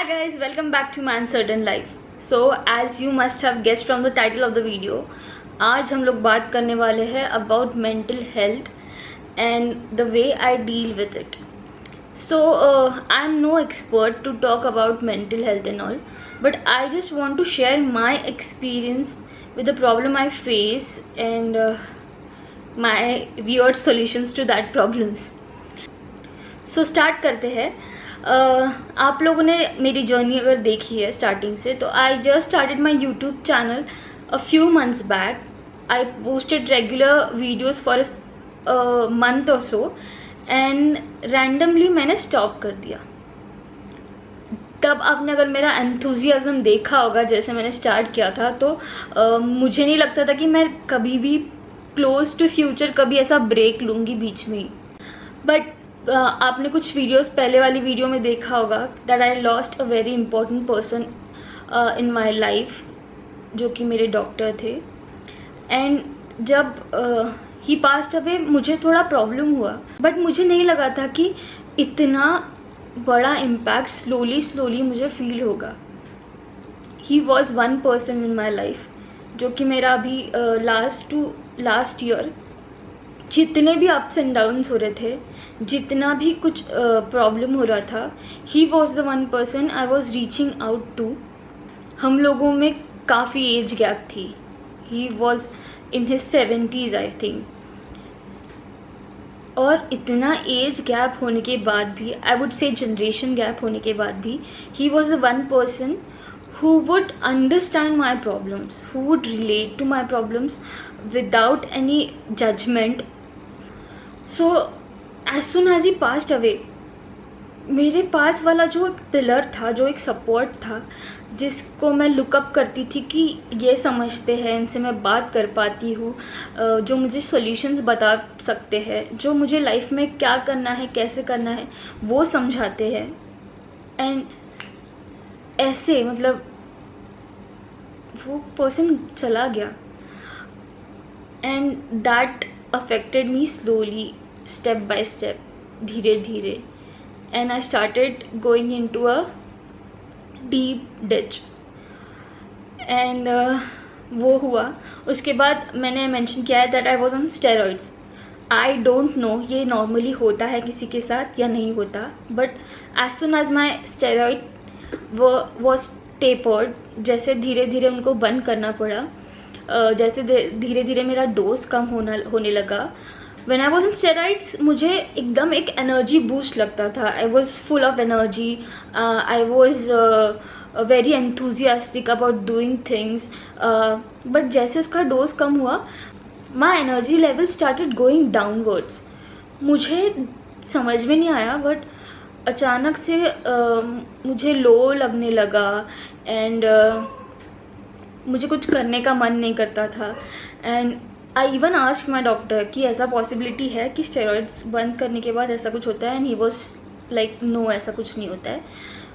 guys, welcome back to my uncertain life. So as you must have guessed from the title of the video, आज हम लोग बात करने वाले हैं about mental health and the way I deal with it. So I'm no expert to talk about mental health and all, but I just want to share my experience with the problem I face and my weird solutions to that problems. So start करते हैं. आप लोगों ने मेरी journey अगर देखी है starting से, तो I just started my YouTube channel a few months back. I posted regular videos for month और सो, एंड रैंडमली मैंने स्टॉप कर दिया. तब आपने अगर मेरा एंथुजियाज़म देखा होगा जैसे मैंने स्टार्ट किया था, तो मुझे नहीं लगता था कि मैं कभी भी क्लोज टू फ्यूचर कभी ऐसा ब्रेक लूँगी बीच में ही. बट आपने कुछ वीडियोस पहले वाली वीडियो में देखा होगा that I lost a very important person in my life, जो कि मेरे डॉक्टर थे. एंड जब ही पास्ट अवे मुझे थोड़ा प्रॉब्लम हुआ, बट मुझे नहीं लगा था कि इतना बड़ा इम्पैक्ट स्लोली मुझे फील होगा. He was one person in my life, जो कि मेरा अभी लास्ट ईयर जितने भी अप्स एंड डाउन्स हो रहे थे, जितना भी कुछ प्रॉब्लम हो रहा था, he was the one person I was reaching out to. हम लोगों में काफ़ी एज गैप थी. He was in his 70s I think. और इतना एज गैप होने के बाद भी, I would say generation gap होने के बाद भी, he was the one person who would understand my problems, who would relate to my problems without any judgment. So as soon as he passed away, मेरे पास वाला जो एक pillar था, जो एक सपोर्ट था, जिसको मैं लुकअप करती थी कि ये समझते हैं, इनसे मैं बात कर पाती हूँ, जो मुझे सॉल्यूशंस बता सकते हैं, जो मुझे लाइफ में क्या करना है, कैसे करना है, वो समझाते हैं. एंड ऐसे मतलब वो पर्सन चला गया, and that affected me slowly, step by step, धीरे धीरे. And I started going into a deep ditch. And वो हुआ. उसके बाद मैंने मेंशन किया है that I was on steroids. I don't know ये नॉर्मली होता है किसी के साथ या नहीं होता, but as soon as my steroid was tapered, जैसे धीरे धीरे उनको बंद करना पड़ा, जैसे धीरे धीरे मेरा डोज कम होने लगा. When I was on steroids मुझे एकदम एक एनर्जी बूस्ट लगता था. I was full of energy. I was very enthusiastic about doing things. But जैसे उसका डोज कम हुआ, my energy level started going downwards. मुझे समझ में नहीं आया, बट अचानक से मुझे लो लगने लगा, एंड मुझे कुछ करने का मन नहीं करता था. And I even asked my doctor कि ऐसा पॉसिबिलिटी है कि स्टेरॉइड्स बंद करने के बाद ऐसा कुछ होता है, and he was like no, ऐसा कुछ नहीं होता है.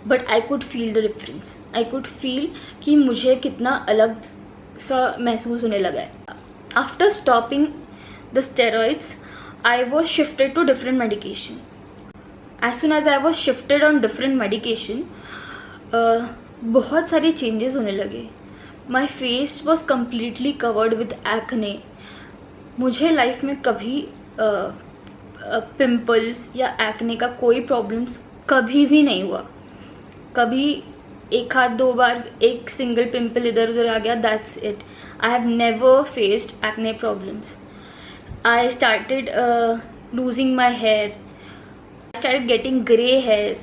But I could feel the difference. I could feel कि मुझे कितना अलग सा महसूस होने लगा है. After stopping the steroids I was shifted to different medication. As soon as I was shifted on different medication, बहुत सारे changes होने लगे. My face was completely covered with acne. मुझे लाइफ में कभी पिम्पल्स या एक्ने का कोई प्रॉब्लम्स कभी भी नहीं हुआ. कभी एक हाथ दो बार एक सिंगल पिम्पल इधर उधर आ गया, that's it. I have never faced acne problems. I started losing my hair. Started getting grey hairs.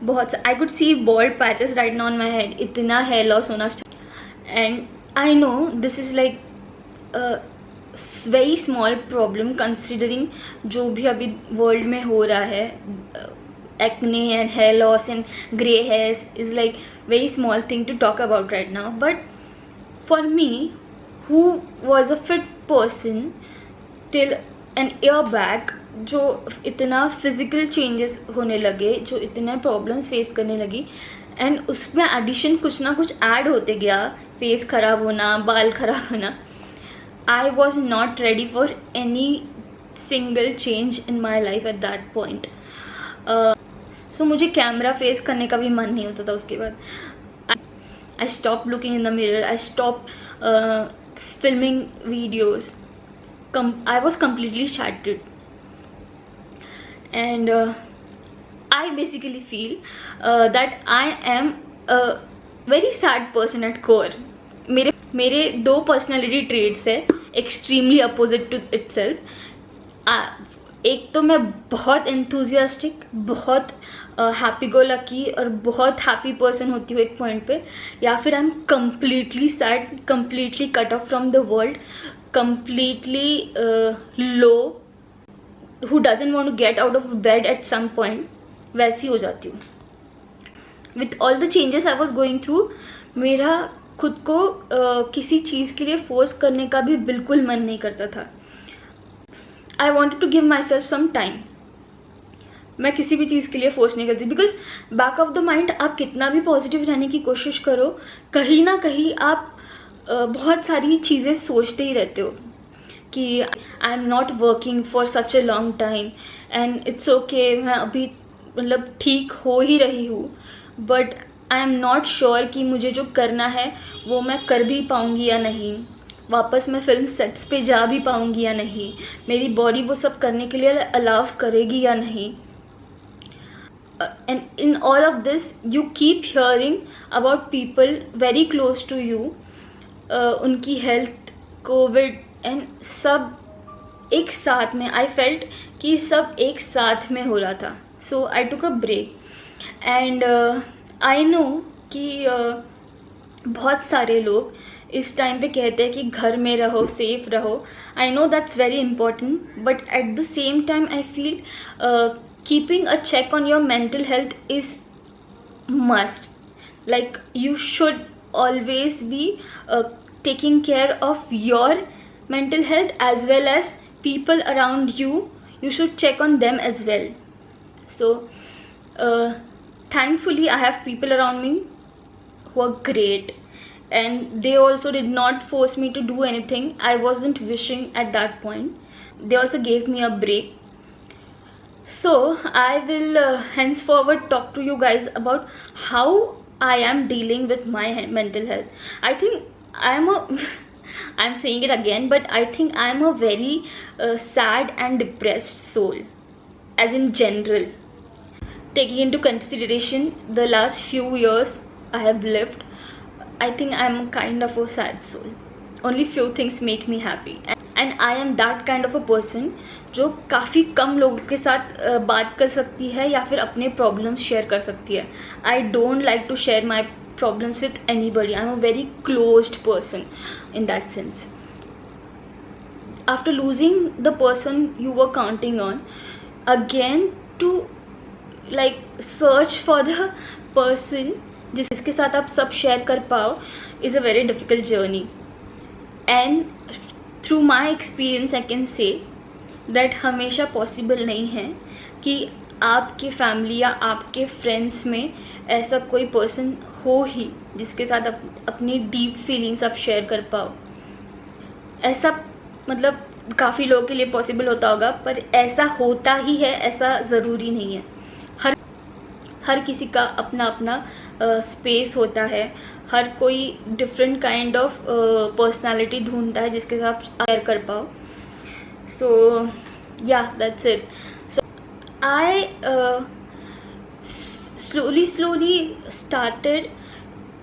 बहुत I could see bald patches right now on my head. इतना hair loss होना start. And I know this is like a very small problem considering जो भी अभी world में हो रहा है. Acne and hair loss and grey hairs is like very small thing to talk about right now. But for me, who was a fit person till an year back, जो इतना physical changes होने लगे, जो इतने problems face करने लगी, and उसमें addition कुछ ना कुछ ऐड होते गया. फेस ख़राब होना, बाल ख़राब होना. I was not ready for any single change in my life at that point. So मुझे कैमरा फेस करने का भी मन नहीं होता था उसके बाद. I stopped looking in the mirror. I stopped filming videos. I was completely shattered. And I basically feel that I am a very sad person at core. मेरे 2 personality traits है extremely opposite to itself. एक तो मैं बहुत enthusiastic, बहुत happy go lucky और बहुत happy person होती हूँ एक पॉइंट पे, या फिर I am completely sad, completely cut off from the world, completely low, who doesn't want to get out of bed at some point, वैसी हो जाती हूँ. With all the changes I was going through, मेरा खुद को किसी चीज़ के लिए फोर्स करने का भी बिल्कुल मन नहीं करता था. I wanted to give myself some time. मैं किसी भी चीज़ के लिए फोर्स नहीं करती, because back of the mind आप कितना भी पॉजिटिव रहने की कोशिश करो, कहीं ना कहीं आप बहुत सारी चीज़ें सोचते ही रहते हो कि आई am not working for such a long time and it's okay, मैं अभी मतलब ठीक हो ही रही हूँ, but I am not sure कि मुझे जो करना है वो मैं कर भी पाऊँगी या नहीं, वापस मैं फिल्म सेट्स पे जा भी पाऊँगी या नहीं, मेरी बॉडी वो सब करने के लिए अलाउ करेगी या नहीं. And in all of this you keep hearing about people very close to you, उनकी हेल्थ, कोविड एंड सब एक साथ में. आई फेल्ट कि सब एक साथ में हो रहा था. So I took a break and I know कि बहुत सारे लोग इस टाइम पे कहते हैं कि घर में रहो, सेफ रहो. I know that's very important, but at the same time I feel keeping a check on your mental health is must. Like you should always be taking care of your mental health as well as people around you. You should check on them as well. So thankfully I have people around me who are great, and they also did not force me to do anything I wasn't wishing at that point. They also gave me a break. So I will henceforward talk to you guys about how I am dealing with my mental health. I think I'm saying it again, but I think I'm a very sad and depressed soul, as in general. Taking into consideration the last few years I have lived, I think I'm kind of a sad soul. Only few things make me happy. And I am that kind of a person जो काफ़ी कम लोगों के साथ बात कर सकती है या फिर अपने प्रॉब्लम्स शेयर कर सकती है. I don't like to share my problems with anybody. I am a very closed person in that sense. After losing the person you were counting on, again to like search for the person जिसके साथ आप सब शेयर कर पाओ is a very difficult journey. And through my experience I can say that हमेशा possible नहीं है कि आपके फैमिली या आपके फ्रेंड्स में ऐसा कोई पर्सन हो ही जिसके साथ अपनी डीप फीलिंग्स आप शेयर कर पाओ. ऐसा मतलब काफ़ी लोगों के लिए पॉसिबल होता होगा, पर ऐसा होता ही है ऐसा ज़रूरी नहीं है. हर किसी का अपना अपना स्पेस होता है. हर कोई डिफरेंट काइंड ऑफ पर्सनालिटी ढूंढता है जिसके साथ शेयर कर पाओ. सो या that's it. So I slowly started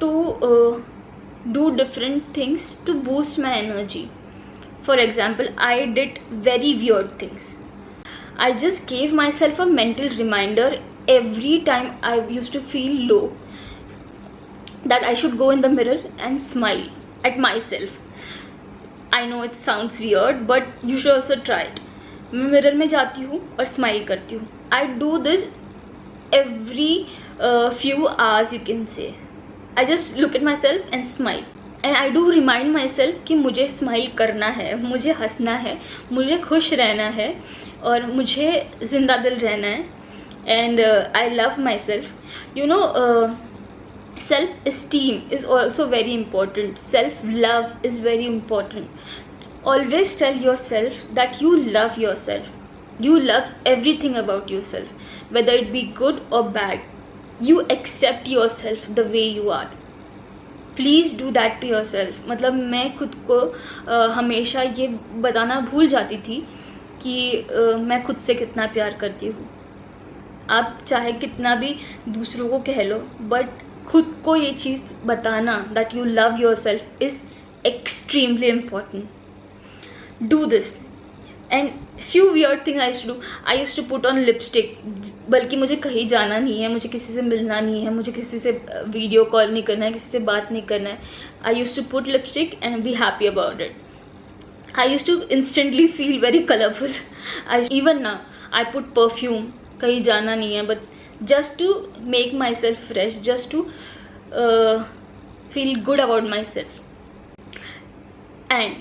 to do different things to boost my energy. For example, I did very weird things. I just gave myself a mental reminder every time I used to feel low that I should go in the mirror and smile at myself. I know it sounds weird, but you should also try it. मैं mirror में जाती हूँ और smile करती हूँ. I do this every few hours, you can say. I just look at myself and smile. And I do remind myself कि मुझे smile करना है, मुझे हंसना है, मुझे खुश रहना है और मुझे ज़िंदा दिल रहना है. And I love myself. You know, self-esteem is also very important. Self-love is very important. Always tell yourself that you love yourself. You love everything about yourself, whether it be good or bad. You accept yourself the way you are. Please do that to yourself. मतलब मैं खुद को हमेशा ये बताना भूल जाती थी कि मैं खुद से कितना प्यार करती हूँ. आप चाहे कितना भी दूसरों को कह लो, बट खुद को ये चीज़ बताना that you love yourself is extremely important. Do this. And few weird thing I used to put on lipstick. बल्कि मुझे कहीं जाना नहीं है, मुझे किसी से मिलना नहीं है, मुझे किसी से वीडियो कॉल नहीं करना है, किसी से बात नहीं करना है. I used to put lipstick and be happy about it. I used to instantly feel very colourful. Even ना आई पुट परफ्यूम. कहीं जाना नहीं है, but just to make myself fresh, just to feel good about myself. And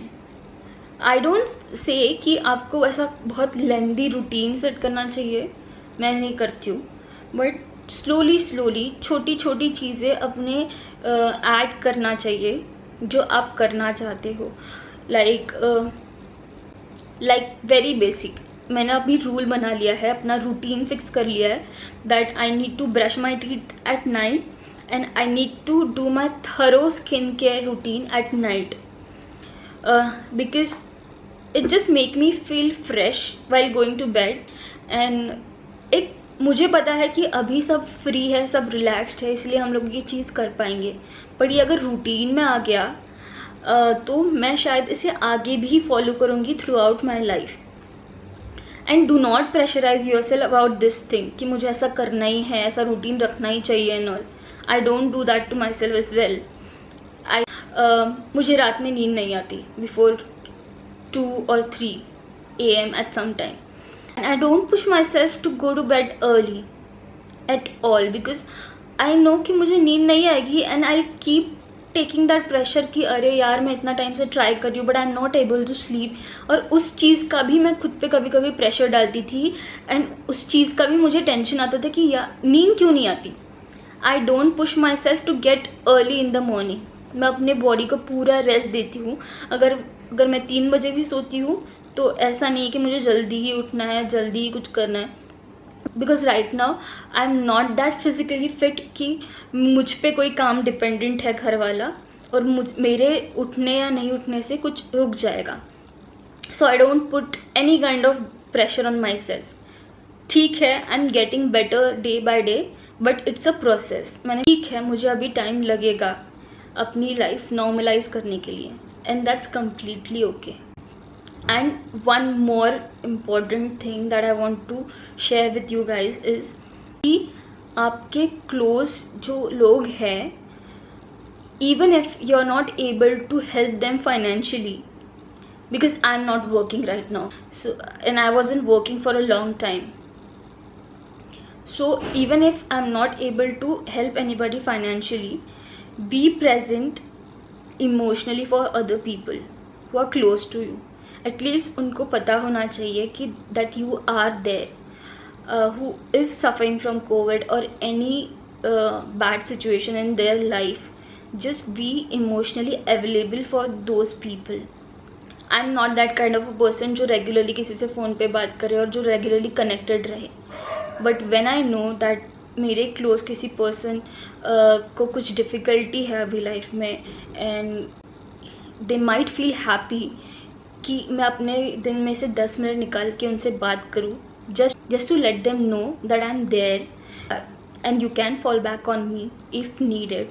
I don't say कि आपको ऐसा बहुत लेंदी routine set करना चाहिए, मैं नहीं करती हूँ, बट स्लोली छोटी छोटी चीज़ें अपने ऐड करना चाहिए जो आप करना चाहते हो. Like very basic. मैंने अभी रूल बना लिया है, अपना रूटीन फिक्स कर लिया है that I need to brush my teeth at night and I need to do my thorough skin care routine at night. Because it just make me feel fresh while going to bed. And एक मुझे पता है कि अभी सब free है, सब relaxed है, इसलिए हम लोग ये चीज़ कर पाएंगे. पर ये अगर रूटीन में आ गया तो मैं शायद इसे आगे भी फॉलो करूँगी throughout my life. And do not pressurise yourself about this thing कि मुझे ऐसा करना ही है, ऐसा रूटीन रखना ही चाहिए and all. I don't do that to myself as well. मुझे रात में नींद नहीं आती before 2 or 3 AM at some time. And I don't push myself to go to bed early at all because I know कि मुझे नींद नहीं आएगी and I'll keep taking that pressure कि अरे यार मैं इतना टाइम से ट्राई कर रही हूँ but I'm not able to sleep. और उस चीज़ का भी मैं खुद पे कभी कभी प्रेशर डालती थी एंड उस चीज़ का भी मुझे टेंशन आता था कि यार नींद क्यों नहीं आती. I don't push myself to get early in the morning. मैं अपने बॉडी को पूरा रेस्ट देती हूँ. अगर मैं 3 बजे भी सोती हूँ तो ऐसा नहीं कि मुझे जल्दी ही उठना है, जल्दी ही कुछ करना है. Because right now I am not that physically fit कि मुझ पे कोई काम डिपेंडेंट है घर वाला और मेरे उठने या नहीं उठने से कुछ रुक जाएगा. So I don't put any kind of pressure on myself. ठीक है, I am getting better day by day but it's a process. मैंने ठीक है, मुझे अभी टाइम लगेगा अपनी लाइफ नॉर्मलाइज करने के लिए and that's completely okay. And one more important thing that I want to share with you guys is कि आपके क्लोज जो लोग हैं, even if you are not able to help them financially because I'm not working right now, so and I wasn't working for a long time. So even if I'm not able to help anybody financially, be present emotionally for other people who are close to you. At least उनको पता होना चाहिए कि that you are there, who is suffering from COVID or any bad situation in their life. Just be emotionally available for those people. I am not that kind of a person जो regularly किसी से phone पे बात करे और जो regularly connected रहे. But when I know that मेरे क्लोज किसी पर्सन को कुछ डिफ़िकल्टी है अभी लाइफ में and they might feel happy कि मैं अपने दिन में से 10 मिनट निकाल के उनसे बात करूँ just to let them know that I am there and you can fall back on me if needed.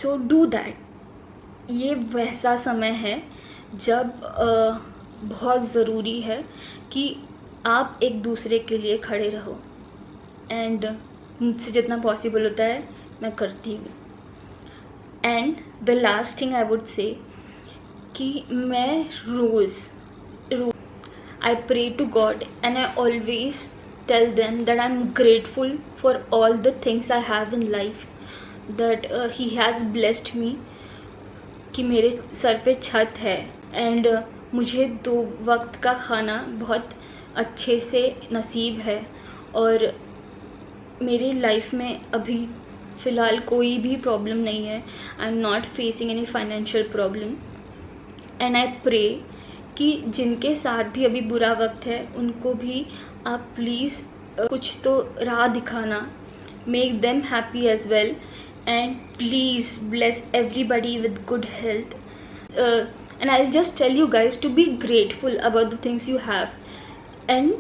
So do that. ये वैसा समय है जब बहुत ज़रूरी है कि आप एक दूसरे के लिए खड़े रहो एंड मुझसे जितना पॉसिबल होता है मैं करती हूँ. And the last thing I would say कि मैं रोज़ I pray to God and I always tell them that I am grateful for all the things I have in life, that he has blessed me कि मेरे sir पे छत है and मुझे 2 वक्त का खाना बहुत अच्छे से नसीब है और मेरी लाइफ में अभी फ़िलहाल कोई भी प्रॉब्लम नहीं है. I am not facing any financial problem and I pray कि जिनके साथ भी अभी बुरा वक्त है उनको भी आप प्लीज़ कुछ तो राह दिखाना, make them happy as well, and please bless everybody with good health. And I'll just tell you guys to be grateful about the things you have and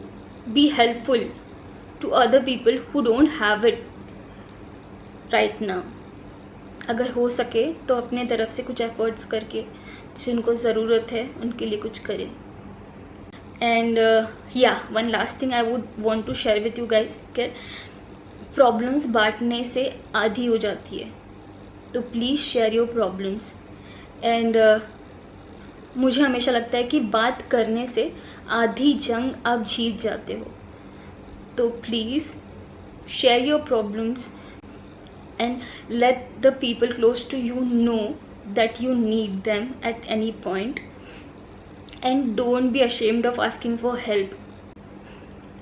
be helpful to other people who don't have it right now. अगर हो सके तो अपने तरफ से कुछ efforts करके जिनको ज़रूरत है उनके लिए कुछ करें. And one last thing I would want to share with you guys कि प्रॉब्लम्स बांटने से आधी हो जाती है, तो please share your problems. And मुझे हमेशा लगता है कि बात करने से आधी जंग आप जीत जाते हो. तो please share your problems and let the people close to you know that you need them at any point, and don't be ashamed of asking for help.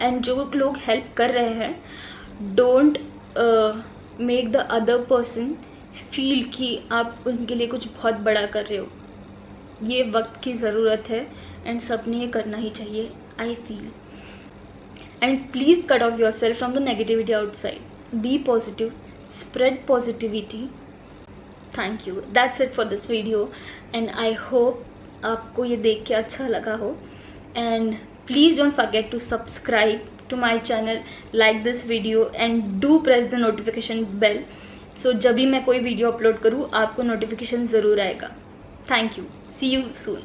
And जो लोग help कर रहे हैं, don't make the other person feel कि आप उनके लिए कुछ बहुत बड़ा कर रहे हो. ये वक्त की ज़रूरत है and सबने ये करना ही चाहिए, I feel. And please cut off yourself from the negativity outside. Be positive. Spread positivity. Thank you. That's it for this video, and I hope आपको ये देख के अच्छा लगा हो. And please don't forget to subscribe to my channel, like this video, and do press the notification bell. So जब भी मैं कोई वीडियो अपलोड करूँ आपको नोटिफिकेशन ज़रूर आएगा. Thank you. See you soon.